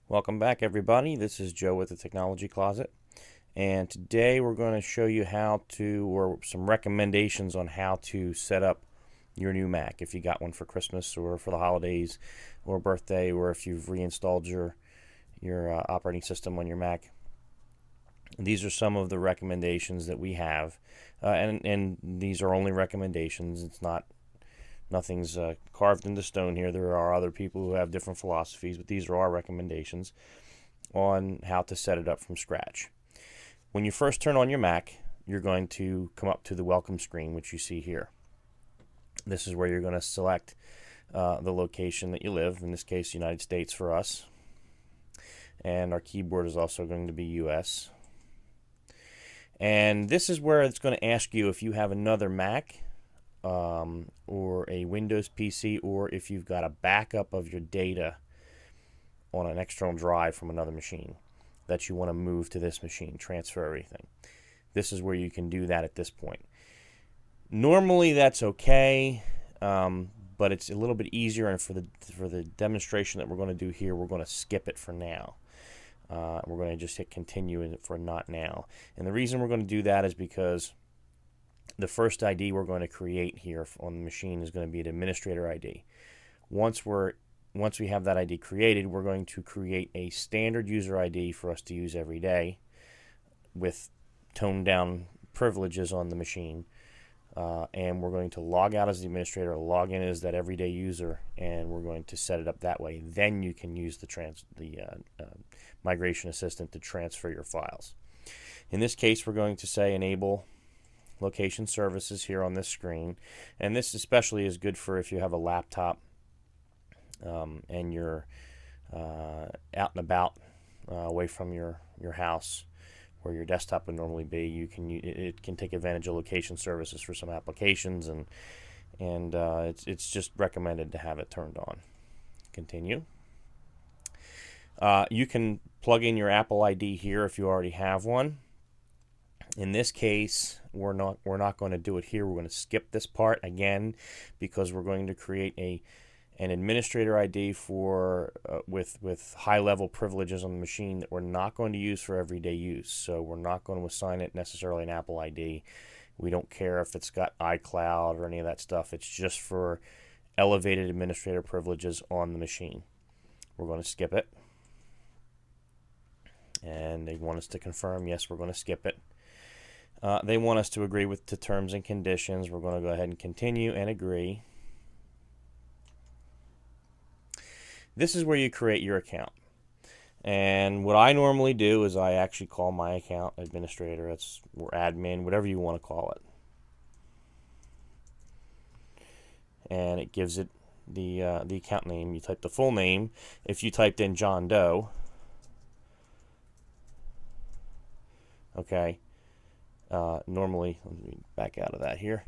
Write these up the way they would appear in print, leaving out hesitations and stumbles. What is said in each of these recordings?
Welcome back, everybody. This is Joe with the Technology Closet, and today we're going to show you or some recommendations on how to set up your new Mac if you got one for Christmas or for the holidays or birthday, or if you've reinstalled your operating system on your Mac. These are some of the recommendations that we have, and these are only recommendations. Nothing's carved into stone here. There are other people who have different philosophies, but these are our recommendations on how to set it up from scratch. When you first turn on your Mac, you're going to come up to the welcome screen, which you see here. This is where you're going to select the location that you live, in this case United States for us, and our keyboard is also going to be US. And this is where it's going to ask you if you have another Mac or a Windows PC, or if you've got a backup of your data on an external drive from another machine that you want to move to this machine, transfer everything. This is where you can do that at this point. Normally that's okay, but it's a little bit easier, and for the demonstration that we're going to do here, we're going to skip it for now. We're going to just hit continue for not now. And the reason we're going to do that is because the first ID we're going to create here on the machine is going to be an administrator ID. Once we have that ID created, we're going to create a standard user ID for us to use every day with toned down privileges on the machine. And we're going to log out as the administrator, log in as that everyday user, and we're going to set it up that way. Then you can use the migration assistant to transfer your files. In this case, we're going to say enable location services here on this screen, and this especially is good for if you have a laptop and you're out and about away from your house where your desktop would normally be. It can take advantage of location services for some applications, and it's just recommended to have it turned on. Continue. You can plug in your Apple ID here if you already have one. In this case, we're not going to do it here. We're going to skip this part again because we're going to create an administrator ID for with high-level privileges on the machine that we're not going to use for everyday use. So we're not going to assign it necessarily an Apple ID. We don't care if it's got iCloud or any of that stuff. It's just for elevated administrator privileges on the machine. We're going to skip it. And they want us to confirm, yes, we're going to skip it. They want us to agree with the terms and conditions. We're going to go ahead and continue and agree. This is where you create your account. And what I normally do is I actually call my account administrator, or admin, whatever you want to call it. And it gives it the account name. You type the full name. If you typed in John Doe, okay, normally, let me back out of that here.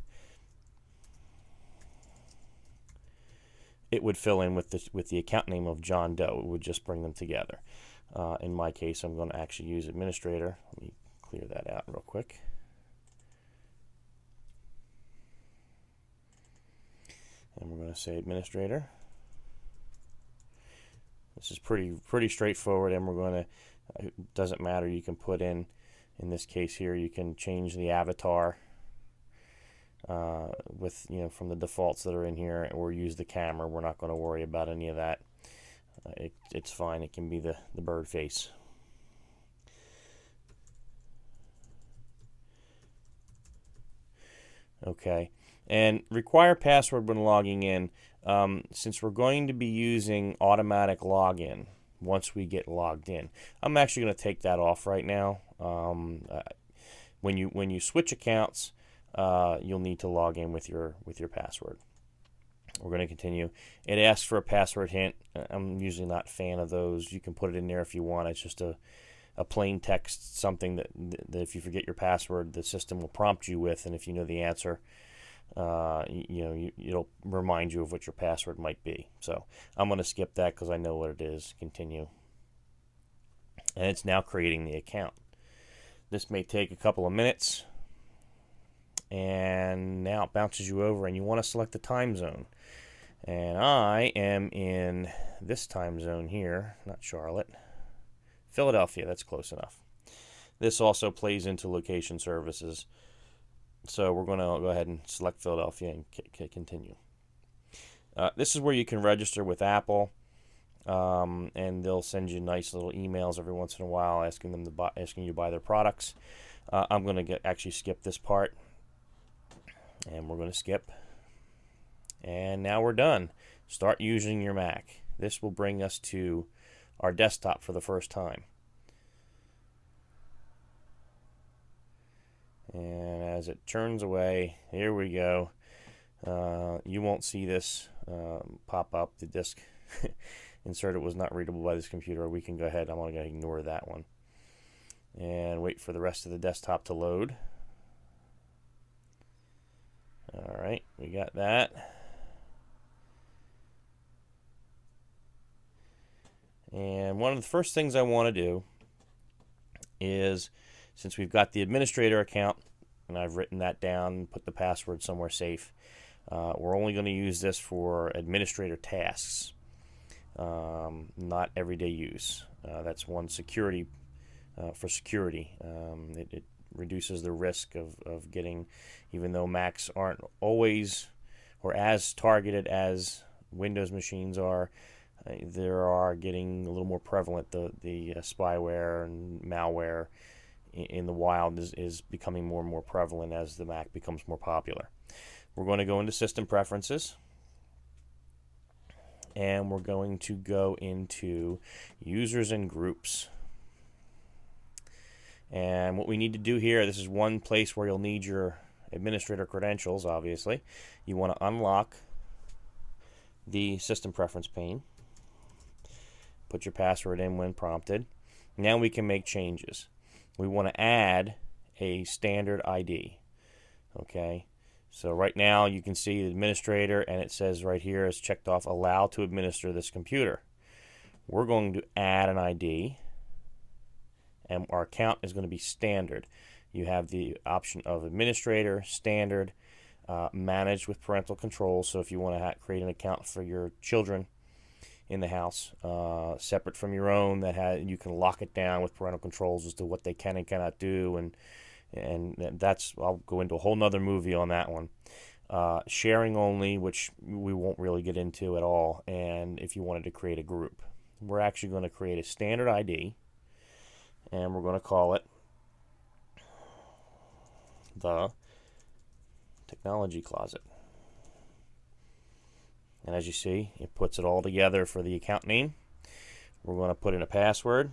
It would fill in with the account name of John Doe. It would just bring them together. In my case, I'm going to actually use administrator. Let me clear that out real quick. And we're going to say administrator. This is pretty straightforward, and we're going to, it doesn't matter, you can put in this case here, you can change the avatar from the defaults that are in here, or use the camera. We're not going to worry about any of that. It's fine. It can be the bird face. Okay, and require password when logging in. Since we're going to be using automatic login once we get logged in, I'm actually going to take that off right now. When you switch accounts, you'll need to log in with your password. We're going to continue. It asks for a password hint. I'm usually not a fan of those. You can put it in there if you want. It's just a plain text, something that if you forget your password, the system will prompt you with, and if you know the answer, it'll remind you of what your password might be. So I'm going to skip that because I know what it is. Continue. And it's now creating the account. This may take a couple of minutes. And now it bounces you over, and you want to select the time zone. And I am in this time zone here, not Charlotte. Philadelphia, that's close enough. This also plays into location services. So we're going to go ahead and select Philadelphia and continue. This is where you can register with Apple, and they'll send you nice little emails every once in a while asking you to buy their products. I'm going to actually skip this part, and we're going to skip. And now we're done. Start using your Mac. This will bring us to our desktop for the first time. And as it turns away, here we go. You won't see this pop up. The disk inserted was not readable by this computer. We can go ahead. I'm going to ignore that one and wait for the rest of the desktop to load. All right, we got that. And one of the first things I want to do is, since we've got the administrator account, and I've written that down, put the password somewhere safe, we're only going to use this for administrator tasks, not everyday use. That's one security, for security. It reduces the risk of getting, even though Macs aren't always or as targeted as Windows machines are, they are getting a little more prevalent. The spyware and malware in the wild is becoming more and more prevalent as the Mac becomes more popular. We're going to go into System Preferences, and we're going to go into Users and Groups. And what we need to do here, this is one place where you'll need your administrator credentials, obviously. You want to unlock the System Preference pane. Put your password in when prompted. Now we can make changes. We want to add a standard ID. Okay, so right now you can see the administrator, and it says right here is checked off, allow to administer this computer. We're going to add an ID, and our account is going to be standard. You have the option of administrator, standard, managed with parental controls. So if you want to create an account for your children in the house, separate from your own, you can lock it down with parental controls as to what they can and cannot do, and that's, I'll go into a whole nother movie on that one. Sharing only, which we won't really get into at all, and if you wanted to create a group. We're actually going to create a standard ID, and we're going to call it the Technology Closet. And as you see, it puts it all together for the account name. We're going to put in a password.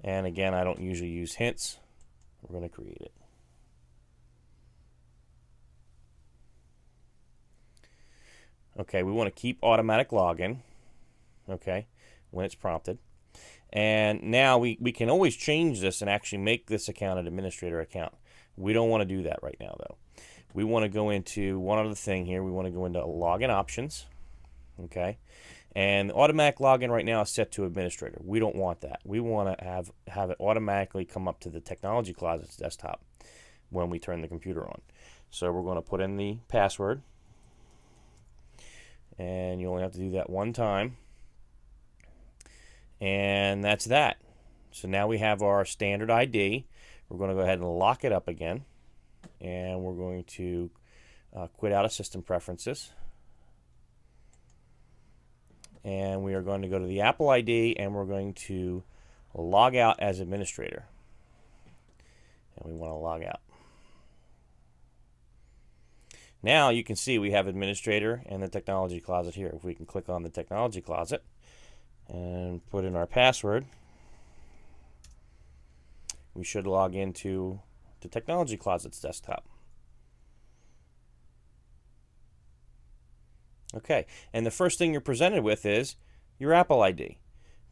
And again, I don't usually use hints. We're going to create it. Okay, we want to keep automatic login, okay, when it's prompted. And now we can always change this and actually make this account an administrator account. We don't want to do that right now, though. We want to go into one other thing here. We want to go into login options, okay? And automatic login right now is set to administrator. We don't want that. We want to have it automatically come up to the Technology Closet's desktop when we turn the computer on. So we're going to put in the password, and you only have to do that one time. And that's that. So now we have our standard ID. We're going to go ahead and lock it up again, and we're going to quit out of System Preferences, and we are going to go to the Apple ID, and we're going to log out as administrator, and we want to log out. Now you can see we have administrator and the Technology Closet here. If we can click on the Technology Closet and put in our password, we should log into the Technology Closet's desktop. Okay, and the first thing you're presented with is your Apple ID.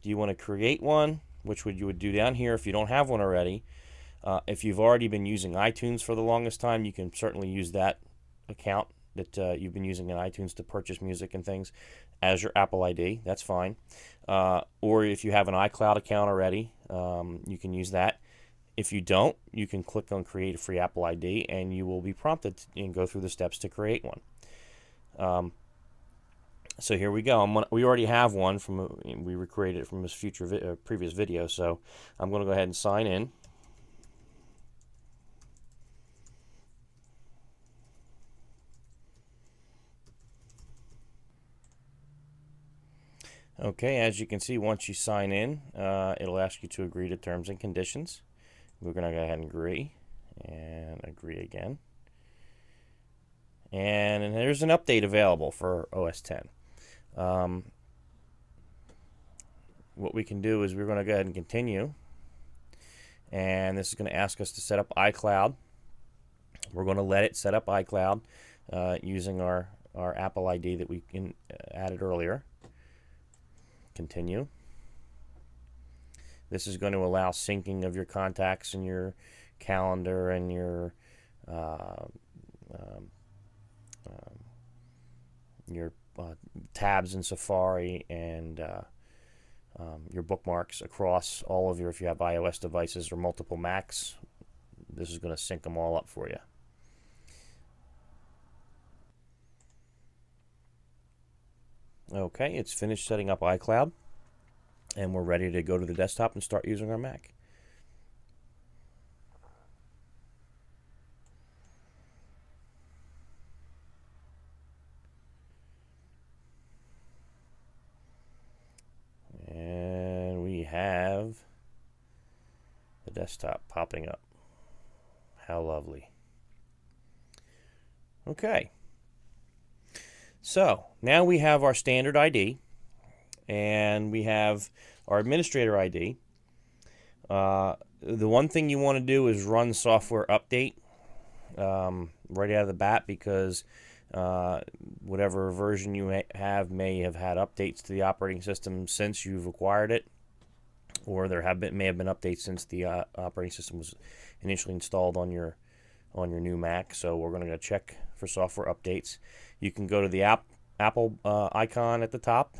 Do you want to create one, which you would do down here if you don't have one already? If you've already been using iTunes for the longest time, you can certainly use that account that you've been using in iTunes to purchase music and things as your Apple ID. That's fine. Or if you have an iCloud account already, you can use that. If you don't, you can click on Create a Free Apple ID, and you will be prompted and go through the steps to create one. So here we go. We already have one we recreated it from this previous video. So I'm going to go ahead and sign in. Okay, as you can see, once you sign in, it'll ask you to agree to terms and conditions. We're going to go ahead and agree again. And there's an update available for OS X. What we can do is we're going to go ahead and continue. And this is going to ask us to set up iCloud. We're going to let it set up iCloud using our Apple ID that we added earlier. Continue. This is going to allow syncing of your contacts and your calendar and your tabs in Safari and your bookmarks across all of if you have iOS devices or multiple Macs. This is going to sync them all up for you. Okay, it's finished setting up iCloud, and we're ready to go to the desktop and start using our Mac. And we have the desktop popping up. How lovely. Okay. So now we have our standard ID and we have our administrator ID. The one thing you want to do is run software update right out of the bat, because whatever version you may have had updates to the operating system since you've acquired it, or there may have been updates since the operating system was initially installed on your new Mac. So we're going to go check for software updates. You can go to the Apple icon at the top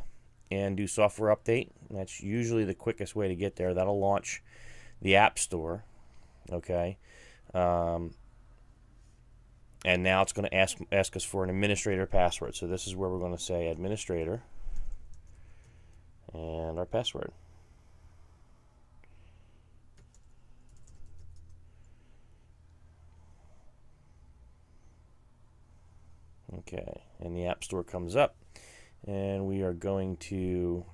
and do software update. That's usually the quickest way to get there. That'll launch the App Store. Okay. And now it's going to ask us for an administrator password. So this is where we're going to say administrator and our password. Okay, and the App Store comes up, and we are going to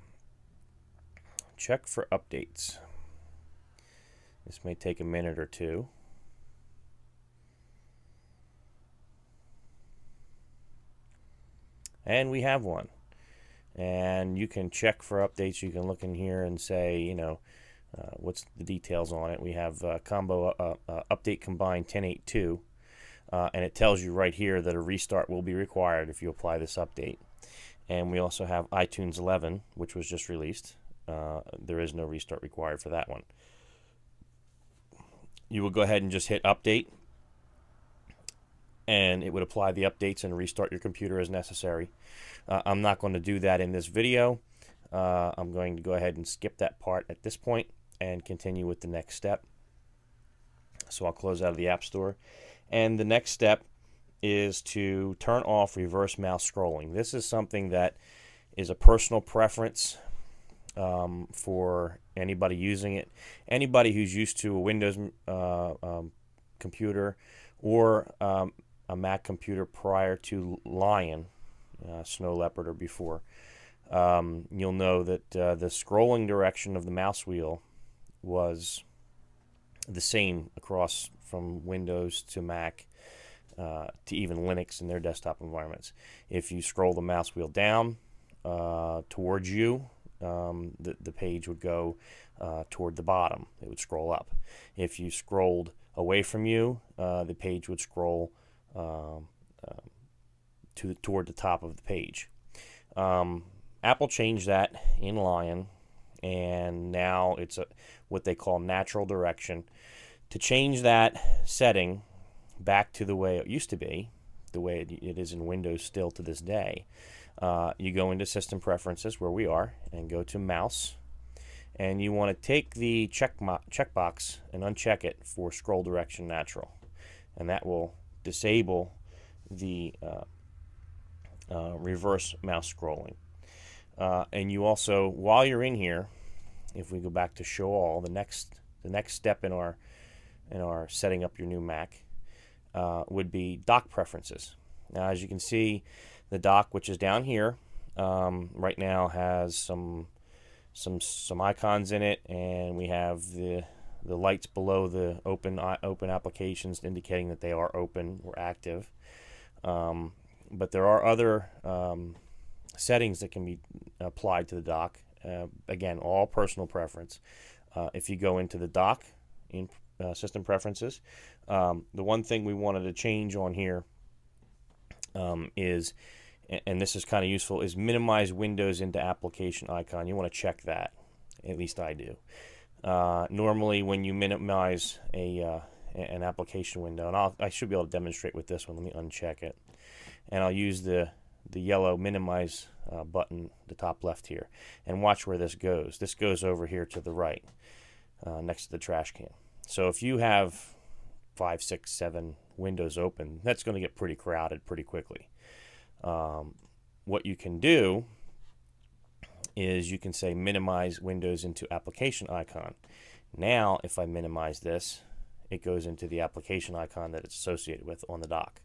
check for updates. This may take a minute or two. And we have one. And you can check for updates. You can look in here and say, you know, what's the details on it. We have combo update combined 10.8.2. And it tells you right here that a restart will be required if you apply this update. And we also have iTunes 11, which was just released. There is no restart required for that one. You will go ahead and just hit update, and it would apply the updates and restart your computer as necessary. I'm not going to do that in this video. I'm going to go ahead and skip that part at this point and continue with the next step. So I'll close out of the App Store. And the next step is to turn off reverse mouse scrolling. This is something that is a personal preference for anybody using it. Anybody who's used to a Windows computer or a Mac computer prior to Lion, Snow Leopard, or before, you'll know that the scrolling direction of the mouse wheel was the same across from Windows to Mac to even Linux in their desktop environments. If you scroll the mouse wheel down towards you, the page would go toward the bottom. It would scroll up. If you scrolled away from you, the page would scroll toward the top of the page. Apple changed that in Lion, and now it's what they call natural direction. To change that setting back to the way it used to be, the way it is in Windows still to this day, you go into System Preferences, where we are, and go to Mouse, and you want to take the checkbox and uncheck it for Scroll Direction Natural, and that will disable the reverse mouse scrolling. And you also, while you're in here, if we go back to show all, the next step in our setting up your new Mac would be dock preferences. Now, as you can see, the dock, which is down here, right now has some icons in it, and we have the lights below the open applications indicating that they are open or active. But there are other settings that can be applied to the dock. Again, all personal preference. If you go into the dock in system preferences, the one thing we wanted to change on here is, and this is kind of useful, is minimize windows into application icon. You want to check that. At least I do. Normally, when you minimize an application window, and I should be able to demonstrate with this one. Let me uncheck it, and I'll use the yellow minimize button, the top left here, and watch where this goes. This goes over here to the right, next to the trash can. So if you have 5, 6, 7 windows open, that's going to get pretty crowded pretty quickly. What you can do is you can say minimize windows into application icon. Now, if I minimize this, it goes into the application icon that it's associated with on the dock,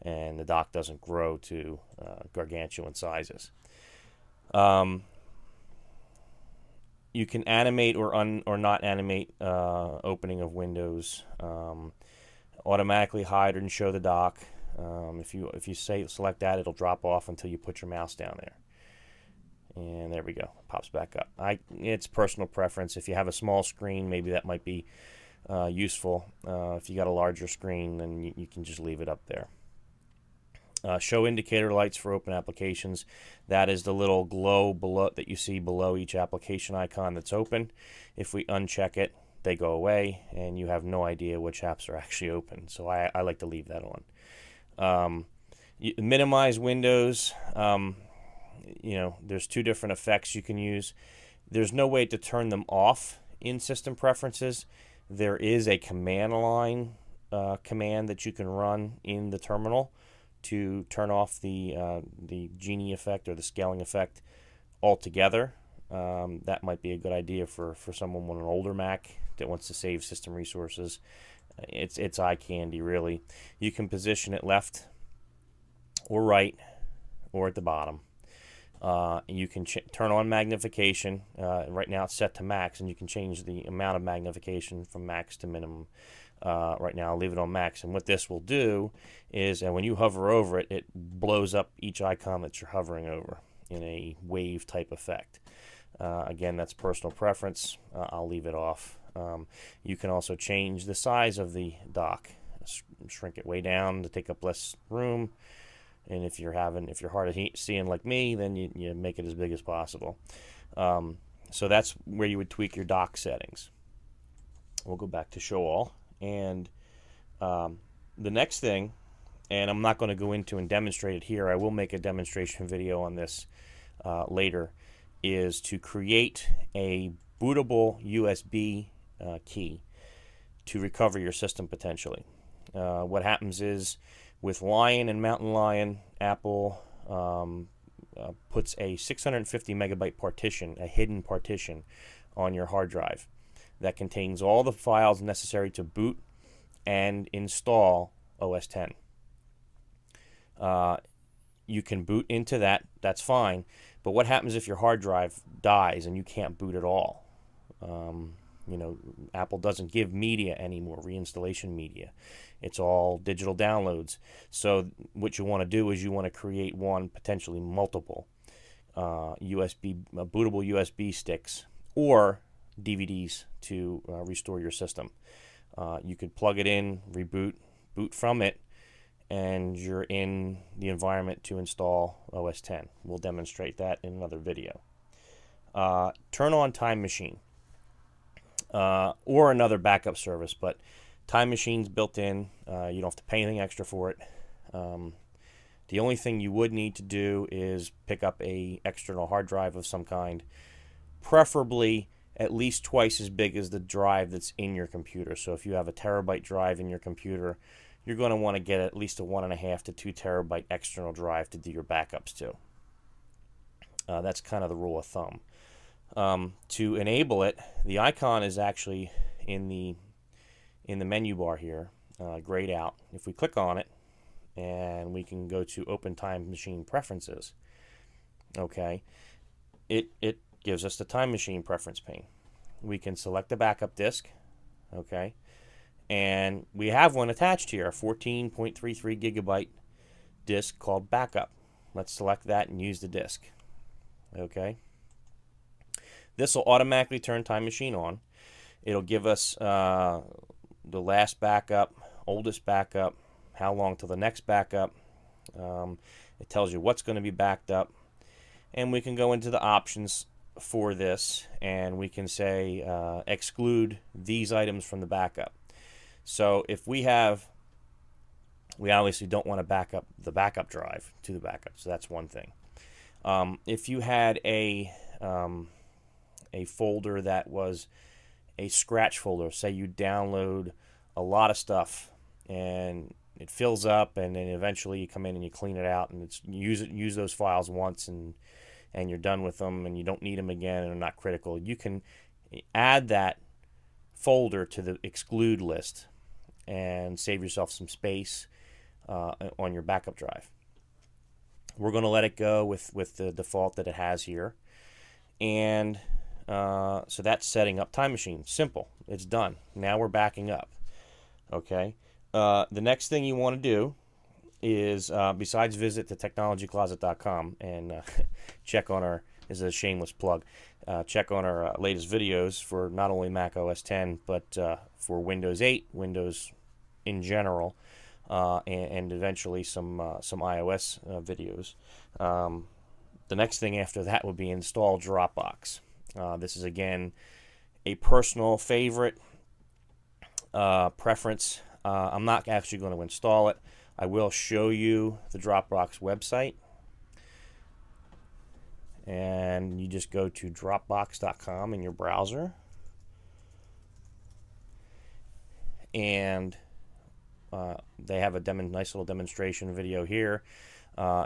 and the dock doesn't grow to gargantuan sizes. You can animate or not animate opening of windows. Automatically hide and show the dock. If you select that, it'll drop off until you put your mouse down there. And there we go. It pops back up. It's personal preference. If you have a small screen, maybe that might be useful. If you got a larger screen, then you can just leave it up there. Show indicator lights for open applications. That is the little glow below that you see below each application icon that's open. If we uncheck it, they go away, and you have no idea which apps are actually open. So I like to leave that on. Minimize windows. There's 2 different effects you can use. There's no way to turn them off in system preferences. There is a command line command that you can run in the terminal to turn off the genie effect or the scaling effect altogether. That might be a good idea for someone with an older Mac that wants to save system resources. It's eye candy, really. You can position it left or right or at the bottom. You can turn on magnification. Right now it's set to max, and you can change the amount of magnification from max to minimum. Right now I'll leave it on max, and what this will do is, and when you hover over it, it blows up each icon that you're hovering over in a wave type effect. Again, that's personal preference. I'll leave it off. You can also change the size of the dock, shrink it way down to take up less room. And if you're hard of seeing like me, then you make it as big as possible. So that's where you would tweak your dock settings. We'll go back to show all. And the next thing, and I'm not going to go into and demonstrate it here, I will make a demonstration video on this later, is to create a bootable USB key to recover your system potentially. What happens is, with Lion and Mountain Lion, Apple puts a 650 megabyte partition, a hidden partition, on your hard drive that contains all the files necessary to boot and install OS X. You can boot into that, that's fine, but what happens if your hard drive dies and you can't boot at all? Apple doesn't give media anymore, reinstallation media. It's all digital downloads. So what you want to do is you want to create one, potentially multiple bootable USB sticks or DVDs to restore your system. You could plug it in, reboot, boot from it, and you're in the environment to install OS X. We'll demonstrate that in another video. Turn on Time Machine. Or another backup service, but Time Machine's built in. You don't have to pay anything extra for it. The only thing you would need to do is pick up a external hard drive of some kind, preferably at least twice as big as the drive that's in your computer. So if you have a terabyte drive in your computer, you're going to want to get at least a 1.5 to 2 terabyte external drive to do your backups to. That's kind of the rule of thumb. To enable it, the icon is actually in the menu bar here, grayed out. If we click on it, and we can go to Open Time Machine Preferences, okay, it gives us the Time Machine Preference pane. We can select the backup disk, okay, and we have one attached here, a 14.33 gigabyte disk called Backup. Let's select that and use the disk, okay. This will automatically turn Time Machine on. It'll give us the last backup, oldest backup, how long till the next backup. It tells you what's going to be backed up. And we can go into the options for this, and we can say exclude these items from the backup. So if we obviously don't want to back up the backup drive to the backup, so that's one thing. If you had a folder that was a scratch folder, say you download a lot of stuff and it fills up, and then eventually you come in and you clean it out, and use those files once and you're done with them, and you don't need them again and they're not critical, you can add that folder to the exclude list and save yourself some space on your backup drive. We're going to let it go with the default that it has here, and so that's setting up Time Machine. Simple. It's done. Now we're backing up. Okay. The next thing you want to do is, besides visit the technologycloset.com and check on our, this is a shameless plug, check on our latest videos for not only Mac OS X, but for Windows 8, Windows in general, and eventually some iOS videos. The next thing after that would be install Dropbox. This is, again, a personal favorite preference. I'm not actually going to install it. I will show you the Dropbox website. And you just go to dropbox.com in your browser. And they have a nice little demonstration video here.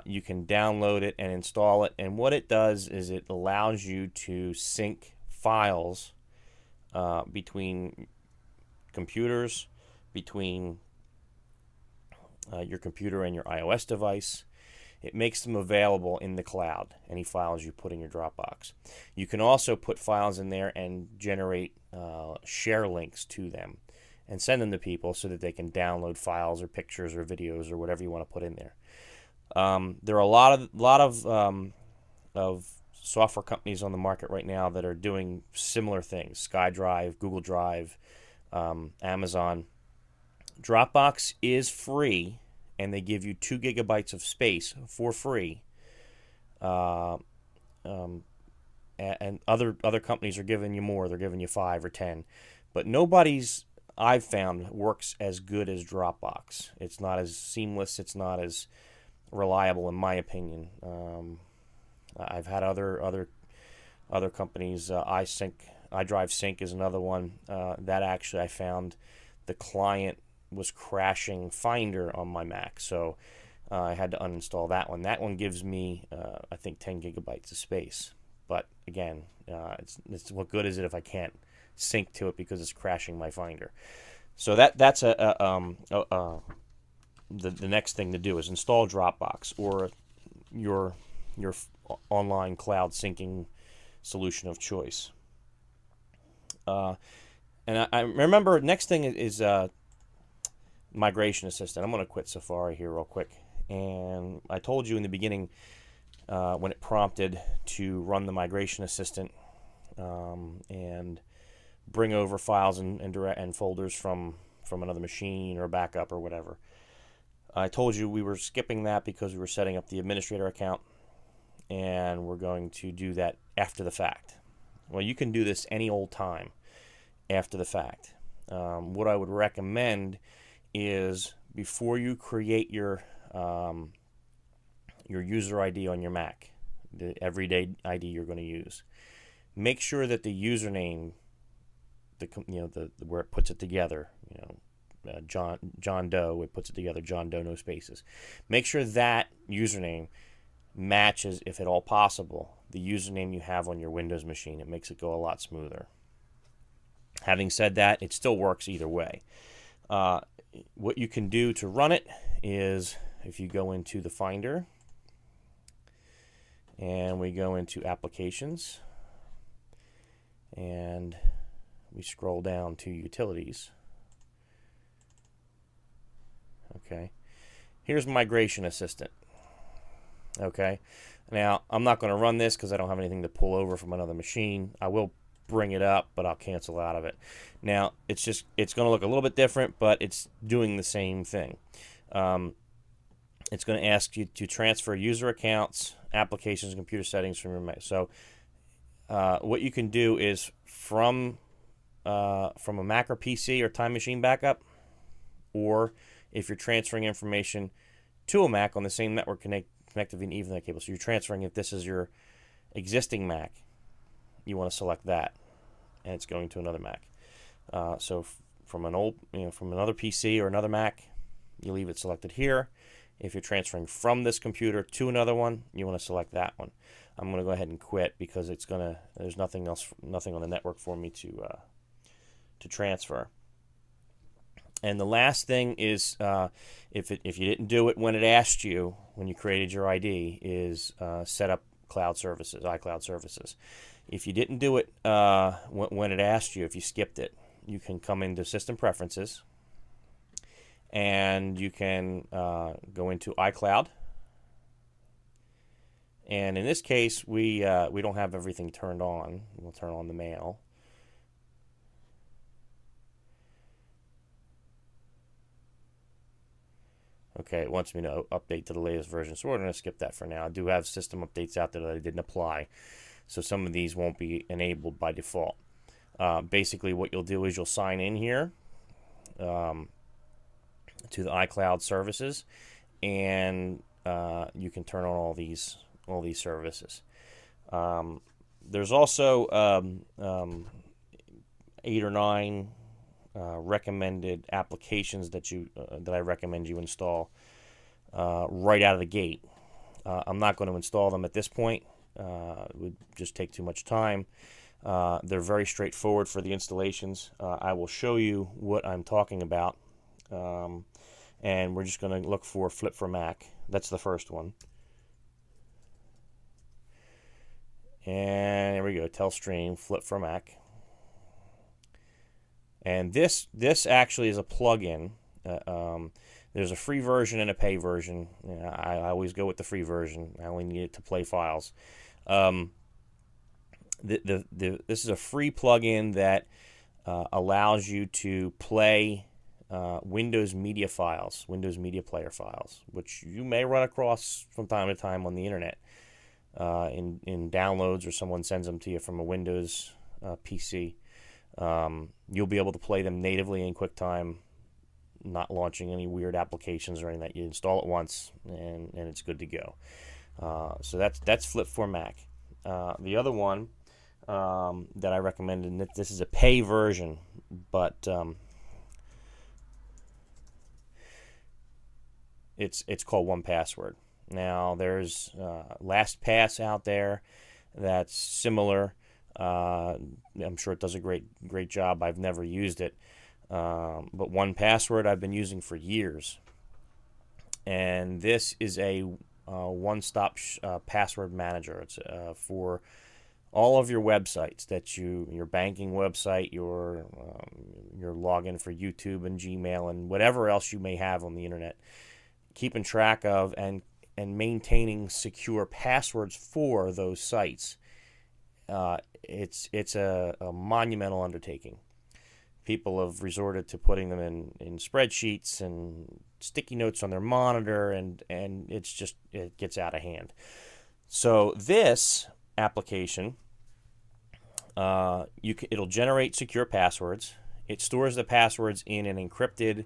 You can download it and install it, and what it does is it allows you to sync files between computers, between your computer and your iOS device. It makes them available in the cloud, any files you put in your Dropbox. You can also put files in there and generate share links to them and send them to people so that they can download files or pictures or videos or whatever you want to put in there. There are a lot of software companies on the market right now that are doing similar things. SkyDrive, Google Drive, Amazon. Dropbox is free, and they give you 2 gigabytes of space for free. And other companies are giving you more. They're giving you 5 or 10. But nobody's, I've found, works as good as Dropbox. It's not as seamless. It's not as reliable, in my opinion. I've had other companies. iDrive Sync is another one that actually I found the client was crashing Finder on my Mac, so I had to uninstall that one. That one gives me I think 10 gigabytes of space, but again, it's what good is it if I can't sync to it because it's crashing my Finder? So that's the next thing to do is install Dropbox or your online cloud syncing solution of choice. And I remember next thing is Migration Assistant. I'm going to quit Safari here real quick. And I told you in the beginning when it prompted to run the Migration Assistant and bring over files and folders from another machine or backup or whatever. I told you we were skipping that because we were setting up the administrator account, and we're going to do that after the fact. Well, you can do this any old time after the fact. What I would recommend is before you create your user ID on your Mac, the everyday ID you're going to use, make sure that the username, where it puts it together, John Doe. It puts it together, John Doe, no spaces. Make sure that username matches, if at all possible, the username you have on your Windows machine. It makes it go a lot smoother. Having said that, it still works either way. What you can do to run it is, if you go into the Finder and we go into Applications and we scroll down to Utilities. Okay, here's Migration Assistant. Okay, now I'm not going to run this because I don't have anything to pull over from another machine. I will bring it up, but I'll cancel out of it. Now it's going to look a little bit different, but it's doing the same thing. It's going to ask you to transfer user accounts, applications, and computer settings from your Mac. So what you can do is from a Mac or PC or Time Machine backup, or if you're transferring information to a Mac on the same network connected via an Ethernet cable. So you're transferring, if this is your existing Mac, you want to select that, and it's going to another Mac. So from from another PC or another Mac, you leave it selected here. If you're transferring from this computer to another one, you want to select that one. I'm going to go ahead and quit because there's nothing on the network for me to transfer. And the last thing is, if you didn't do it when it asked you, when you created your ID, is set up cloud services, iCloud services. If you didn't do it when it asked you, if you skipped it, you can come into System Preferences, and you can go into iCloud. And in this case, we don't have everything turned on. We'll turn on the mail. Okay, it wants me to update to the latest version, so we're going to skip that for now. I do have system updates out there that I didn't apply, so some of these won't be enabled by default. Basically, what you'll do is you'll sign in here to the iCloud services, and you can turn on all these services. There's also 8 or 9 recommended applications that I recommend you install right out of the gate. I'm not going to install them at this point. It would just take too much time. They're very straightforward for the installations. I will show you what I'm talking about, and we're just going to look for Flip for Mac. That's the first one. And here we go, Telstream Flip for Mac. And this actually is a plugin. There's a free version and a pay version. I always go with the free version. I only need it to play files. This is a free plugin that allows you to play Windows media files, Windows Media Player files, which you may run across from time to time on the internet in downloads, or someone sends them to you from a Windows PC. You'll be able to play them natively in QuickTime, not launching any weird applications or anything. That you install it once and it's good to go. So that's Flip for Mac. The other one that I recommended, and this is a pay version, but it's called 1Password. Now there's LastPass out there that's similar. I'm sure it does a great job. I've never used it, but 1Password I've been using for years, and this is a one-stop password manager. It's for all of your websites your banking website, your login for YouTube and Gmail and whatever else you may have on the internet. Keeping track of and maintaining secure passwords for those sites. It's a monumental undertaking. People have resorted to putting them in spreadsheets and sticky notes on their monitor, and it gets out of hand. So this application, it'll generate secure passwords. It stores the passwords in an encrypted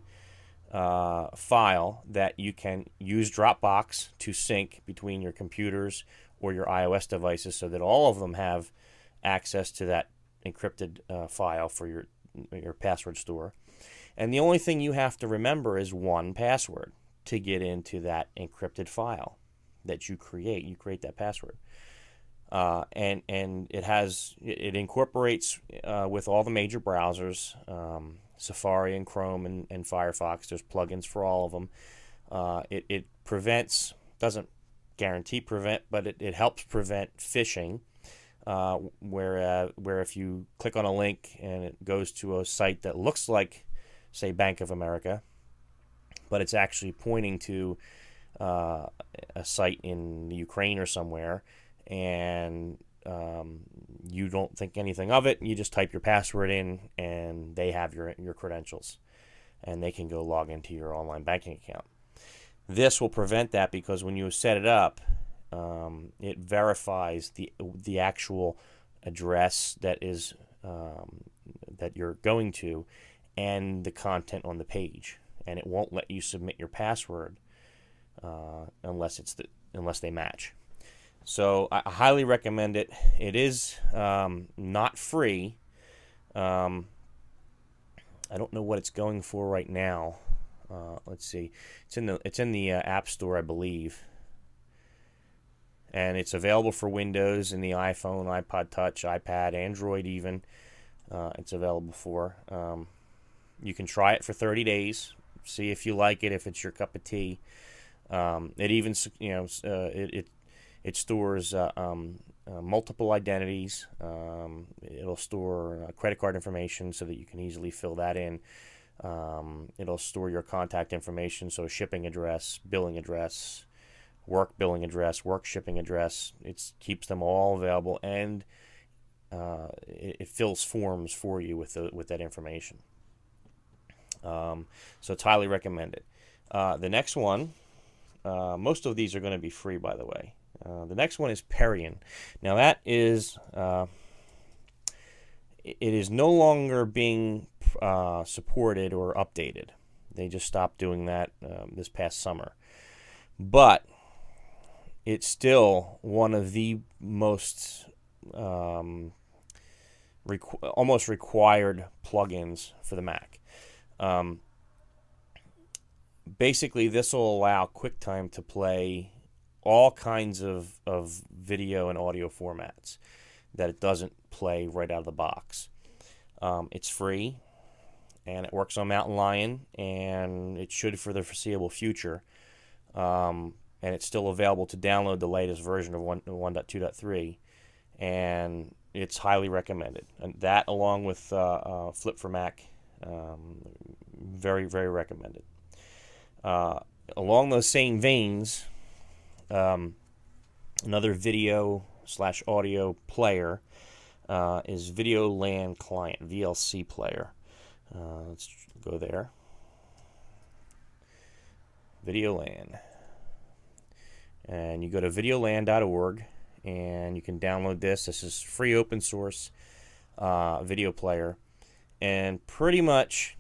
file that you can use Dropbox to sync between your computers or your iOS devices, so that all of them have access to that encrypted file for your password store. And the only thing you have to remember is one password to get into that encrypted file that you create. You create that password. And it incorporates with all the major browsers, Safari and Chrome and Firefox. There's plugins for all of them. It prevents, doesn't guarantee prevent, but it helps prevent phishing, where if you click on a link and it goes to a site that looks like, say, Bank of America, but it's actually pointing to a site in Ukraine or somewhere, and you don't think anything of it, you just type your password in and they have your credentials and they can go log into your online banking account. This will prevent that, because when you set it up, it verifies the actual address that is that you're going to and the content on the page, and it won't let you submit your password unless they match. So I highly recommend it. It is not free. I don't know what it's going for right now. Let's see. It's in the App Store, I believe, and it's available for Windows and the iPhone, iPod Touch, iPad, Android even. It's available for. You can try it for 30 days. See if you like it. If it's your cup of tea. It even it stores multiple identities. It'll store credit card information so that you can easily fill that in. It'll store your contact information, so shipping address, billing address, work billing address, work shipping address. It keeps them all available, and it fills forms for you with that information. So it's highly recommended. The next one, most of these are going to be free, by the way. The next one is Perion. Now that is, it is no longer being supported or updated. They just stopped doing that this past summer. But it's still one of the most almost required plugins for the Mac. Basically, this will allow QuickTime to play all kinds of video and audio formats that it doesn't play right out of the box. It's free, and it works on Mountain Lion, and it should for the foreseeable future. And it's still available to download the latest version of 1.2.3, and it's highly recommended. And that, along with Flip for Mac, very, very recommended. Along those same veins, another video/audio player is VideoLAN Client, VLC player. Let's go there. VideoLAN. And you go to videolan.org, and you can download this. This is free open source video player. And pretty much,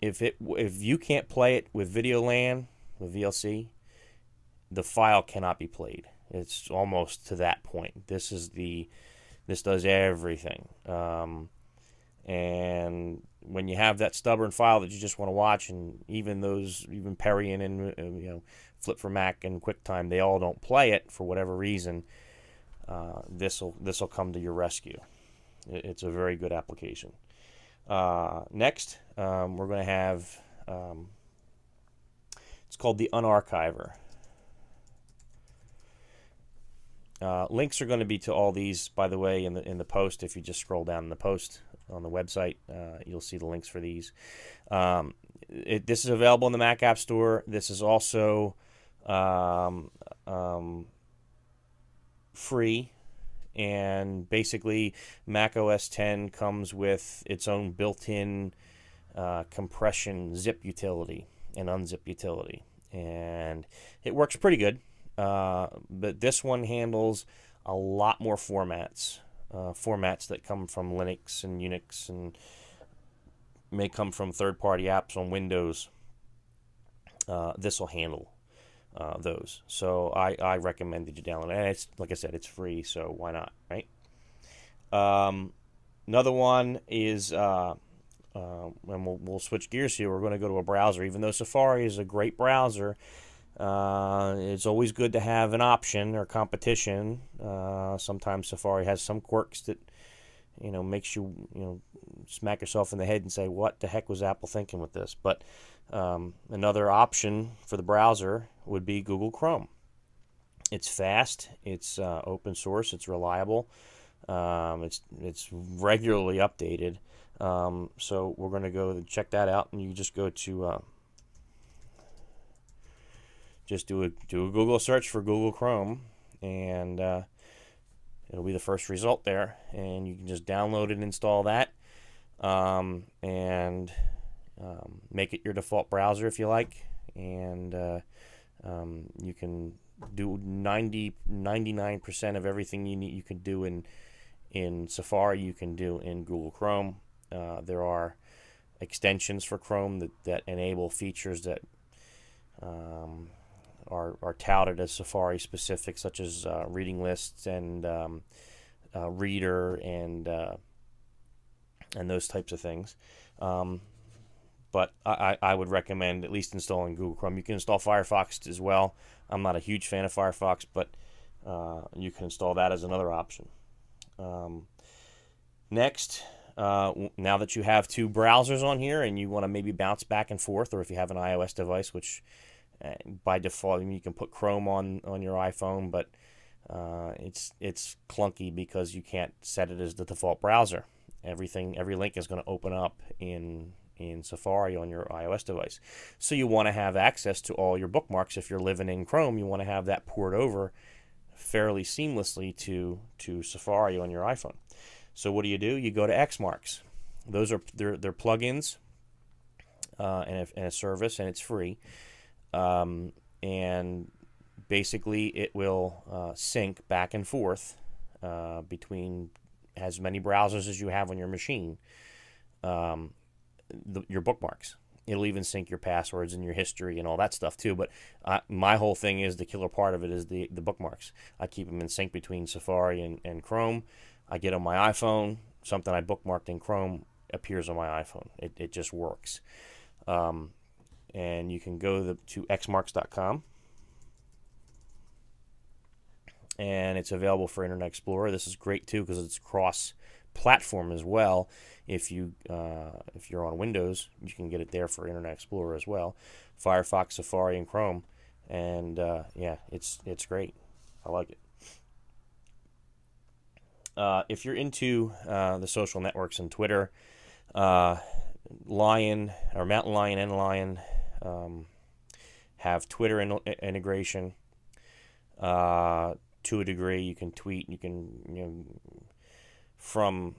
if you can't play it with VideoLAN, with VLC, the file cannot be played. It's almost to that point. This does everything. And when you have that stubborn file that you just want to watch, and even Perion and Flip for Mac and QuickTime, they all don't play it for whatever reason, this'll come to your rescue. It's a very good application. Next, we're going to have it's called the Unarchiver. Links are going to be to all these, by the way, in the post. If you just scroll down in the post on the website, you'll see the links for these. This is available in the Mac App Store. This is also free, and basically Mac OS X comes with its own built-in compression zip utility and unzip utility, and it works pretty good. But this one handles a lot more formats that come from Linux and Unix and may come from third-party apps on Windows. This will handle those. So I recommend that you download it. And it's, like I said, it's free, so why not, right? Another one is and we'll switch gears here. We're going to go to a browser. Even though Safari is a great browser, it's always good to have an option or competition. Sometimes Safari has some quirks that makes you smack yourself in the head and say, what the heck was Apple thinking with this? But another option for the browser would be Google Chrome. It's fast, it's open source, it's reliable, it's regularly updated. So we're going to go check that out, and you just go to just do a Google search for Google Chrome, and it'll be the first result there, and you can just download it and install that, and make it your default browser if you like, and you can do 99% of everything you can do in Safari, you can do in Google Chrome. There are extensions for Chrome that enable features that are touted as Safari specific, such as reading lists and reader and those types of things. But I would recommend at least installing Google Chrome. You can install Firefox as well. I'm not a huge fan of Firefox, but you can install that as another option. Next, now that you have two browsers on here and you want to maybe bounce back and forth, or if you have an iOS device, which by default you can put Chrome on your iPhone, but it's clunky because you can't set it as the default browser. Every link is going to open up in Safari on your iOS device. So you want to have access to all your bookmarks. If you're living in Chrome, you want to have that poured over fairly seamlessly to Safari on your iPhone. So what do? You go to Xmarks. Those are they're plugins and a service, and it's free. And basically it will sync back and forth between as many browsers as you have on your machine. Your bookmarks. It'll even sync your passwords and your history and all that stuff too. But my whole thing is the killer part of it is the bookmarks. I keep them in sync between Safari and Chrome. I get on my iPhone, something I bookmarked in Chrome appears on my iPhone. It just works. And you can go to xmarks.com, and it's available for Internet Explorer. This is great too because it's cross-platform as well. If you're on Windows, you can get it there for Internet Explorer as well. Firefox, Safari, and Chrome, and yeah, it's great. I like it. If you're into the social networks and Twitter, Lion or Mountain Lion and Lion have Twitter integration to a degree. You can tweet. You can from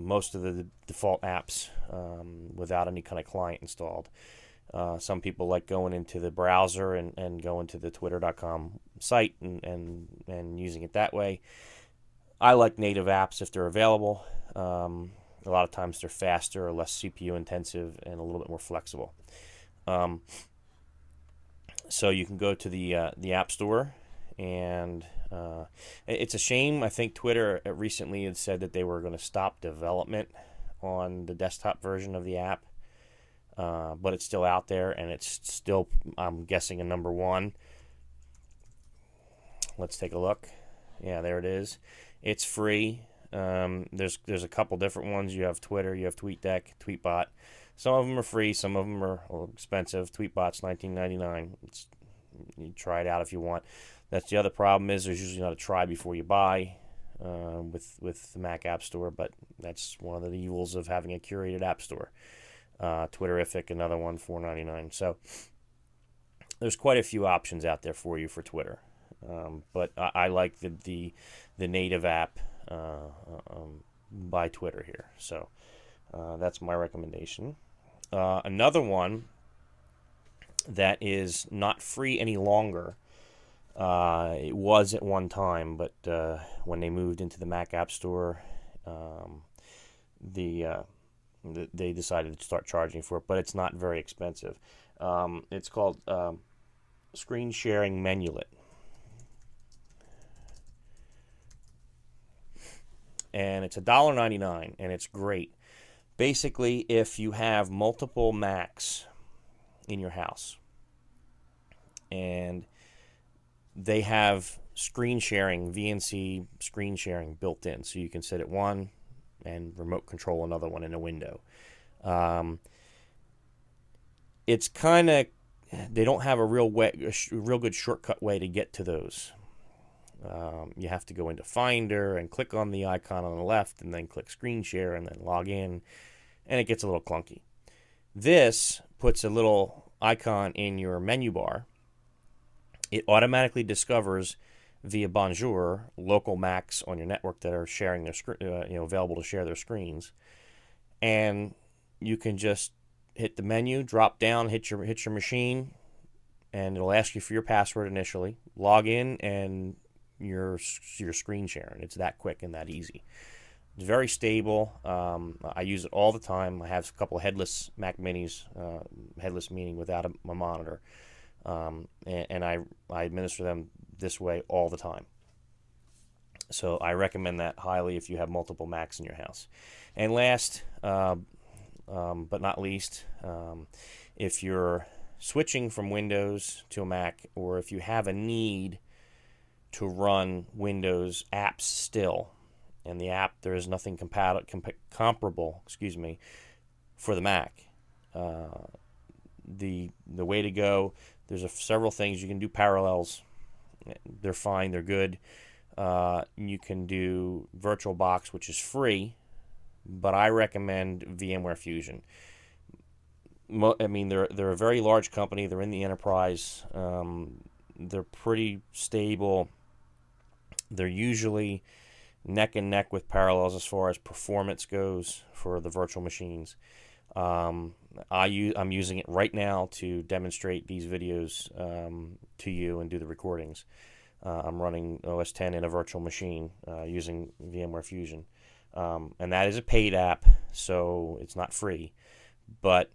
most of the default apps without any kind of client installed. Some people like going into the browser and going to the twitter.com site and using it that way. I like native apps if they're available. A lot of times they're faster or less CPU intensive and a little bit more flexible. So you can go to the App Store, and it's a shame. I think Twitter recently had said that they were going to stop development on the desktop version of the app, but it's still out there, and it's still, I'm guessing, a number one. Let's take a look. Yeah, there it is. It's free. There's a couple different ones. You have Twitter, you have TweetDeck, Tweetbot. Some of them are free, some of them are expensive. Tweetbot's $19.99. You try it out if you want. That's the other problem is there's usually not a try before you buy with the Mac App Store, but that's one of the evils of having a curated App Store. Twitterific, another one, $4.99. So there's quite a few options out there for you for Twitter. But I like the native app by Twitter here. So that's my recommendation. Another one that is not free any longer. It was at one time, but when they moved into the Mac App Store, they decided to start charging for it, but it's not very expensive. It's called Screen Sharing Menulet. And it's $1.99, and it's great. Basically, if you have multiple Macs in your house and they have screen sharing, VNC screen sharing built in, so you can sit at one and remote control another one in a window. It's kind of, they don't have a real good shortcut way to get to those. You have to go into Finder and click on the icon on the left and then click screen share and then log in, and it gets a little clunky. This puts a little icon in your menu bar. It automatically discovers via Bonjour local Macs on your network that are sharing their available to share their screens, and you can just hit the menu, drop down, hit your machine, and it'll ask you for your password initially. Log in, and your screen sharing. It's that quick and that easy. It's very stable. I use it all the time. I have a couple of headless Mac Minis, headless meaning without a monitor, and I administer them this way all the time. So I recommend that highly if you have multiple Macs in your house. And last, but not least, if you're switching from Windows to a Mac, or if you have a need to run Windows apps still, and the app, there is nothing comparable, for the Mac. The way to go, there's several things you can do. Parallels, they're fine, they're good. You can do VirtualBox, which is free, but I recommend VMware Fusion. I mean, they're a very large company. They're in the enterprise. They're pretty stable. They're usually neck and neck with Parallels as far as performance goes for the virtual machines. I'm using it right now to demonstrate these videos to you and do the recordings. I'm running OS X in a virtual machine using VMware Fusion. And that is a paid app, so it's not free. But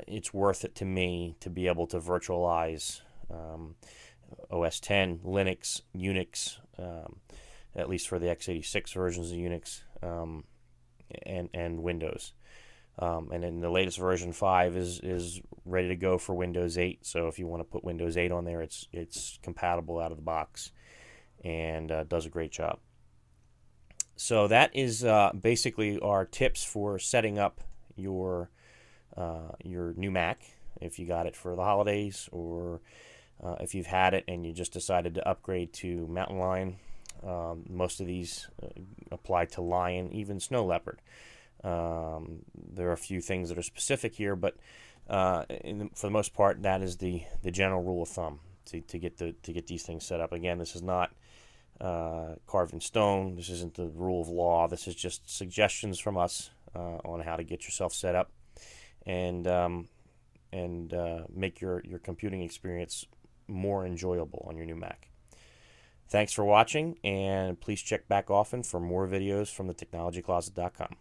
it's worth it to me to be able to virtualize OS X, Linux, Unix, at least for the x86 versions of Unix, and Windows. And then the latest version 5 is ready to go for Windows 8. So if you want to put Windows 8 on there, it's compatible out of the box and does a great job. So that is basically our tips for setting up your new Mac if you got it for the holidays, or if you've had it and you just decided to upgrade to Mountain Lion. Most of these apply to Lion, even Snow Leopard. There are a few things that are specific here, but for the most part, that is the general rule of thumb to get these things set up. Again, this is not carved in stone. This isn't the rule of law. This is just suggestions from us on how to get yourself set up and make your computing experience more enjoyable on your new Mac. Thanks for watching, and please check back often for more videos from thetechnologycloset.com.